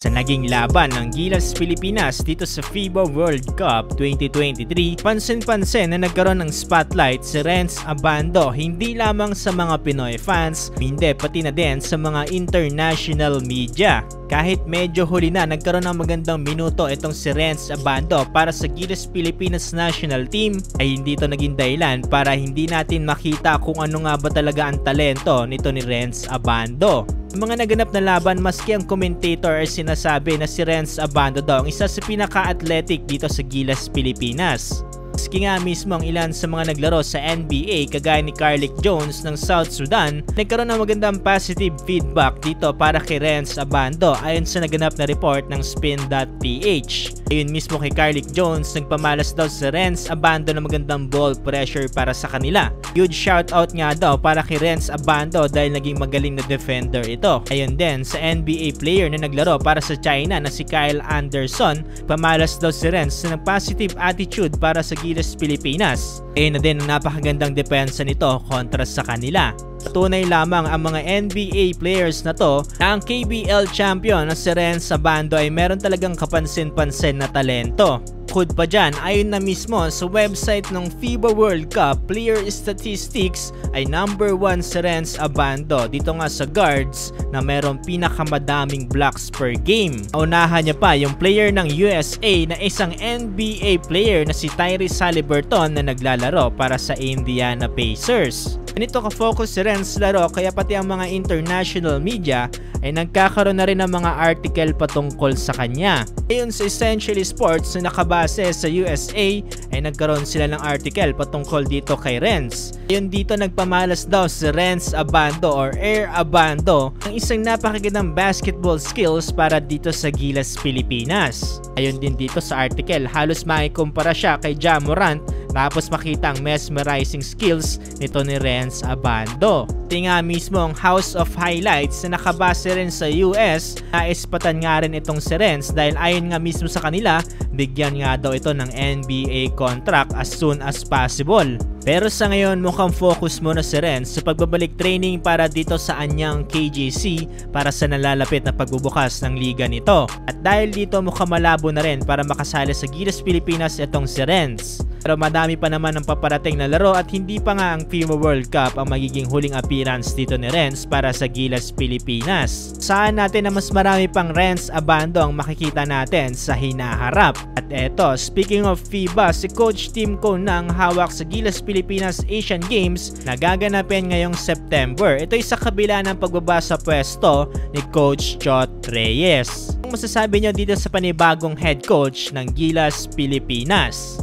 Sa naging laban ng Gilas Pilipinas dito sa FIBA World Cup 2023, pansin-pansin na nagkaroon ng spotlight si Renz Abando hindi lamang sa mga Pinoy fans, hindi pati na din sa mga international media. Kahit medyo huli na, nagkaroon ng magandang minuto itong si Renz Abando para sa Gilas Pilipinas National Team, ay hindi ito naging dahilan para hindi natin makita kung ano nga ba talaga ang talento nito ni Renz Abando. Mga naganap na laban, maski ang commentator ay sinasabi na si Renz Abando daw ang isa sa pinaka-athletic dito sa Gilas Pilipinas. Maski nga mismo ang ilan sa mga naglaro sa NBA kagaya ni Carlik Jones ng South Sudan, nagkaroon ng magandang positive feedback dito para kay Renz Abando ayon sa naganap na report ng Spin.ph. Ayun mismo kay Carlik Jones, nagpamalas daw si Renz Abando ng magandang ball pressure para sa kanila. Huge shoutout nga daw para kay Renz Abando dahil naging magaling na defender ito. Ayun din sa NBA player na naglaro para sa China na si Kyle Anderson, pamalas daw si Renz ng positive attitude para sa Gilas Pilipinas. Ayun na din ang napakagandang depensa nito kontra sa kanila. Tunay lamang ang mga NBA players na to na ang KBL champion na si Renz Abando ay meron talagang kapansin-pansin na talento. Bukod pa dyan, ayon na mismo sa website ng FIBA World Cup Player Statistics ay number 1 si Renz Abando dito nga sa guards na merong pinakamadaming blocks per game. Naunahan niya pa yung player ng USA na isang NBA player na si Tyrese Haliburton na naglalaro para sa Indiana Pacers. Ganito ka-focus si Renz laro kaya pati ang mga international media ay nagkakaroon na rin ng mga article patungkol sa kanya. Ayon sa Essentially Sports na nakabase sa USA ay nagkaroon sila ng article patungkol dito kay Renz. Ayon dito nagpamalas daw si Renz Abando or Air Abando ng isang napakagandang basketball skills para dito sa Gilas Pilipinas. Ayon din dito sa article, halos makikumpara siya kay Ja Morant tapos makita ang mesmerizing skills nito ni Renz Abando. Ito nga mismo ang House of Highlights na nakabase rin sa US, naispatan nga rin itong si Renz dahil ayon nga mismo sa kanila, bigyan nga daw ito ng NBA contract as soon as possible. Pero sa ngayon mukhang focus muna si Renz sa pagbabalik training para dito sa anyang KJC para sa nalalapit na pagbubukas ng liga nito. At dahil dito mukhang malabo na rin para makasali sa Gilas Pilipinas itong si Renz. Pero madami pa naman ang paparating na laro at hindi pa nga ang FIBA World Cup ang magiging huling appearance dito ni Renz para sa Gilas Pilipinas. Saan natin na mas marami pang Renz Abando ang makikita natin sa hinaharap. At eto, speaking of FIBA, si Coach Tim Cone na ang hawak sa Gilas Pilipinas Asian Games na gaganapin ngayong September. Ito ay sa kabila ng pagbaba sa pwesto ni Coach Chot Reyes. Ang masasabi nyo dito sa panibagong head coach ng Gilas Pilipinas?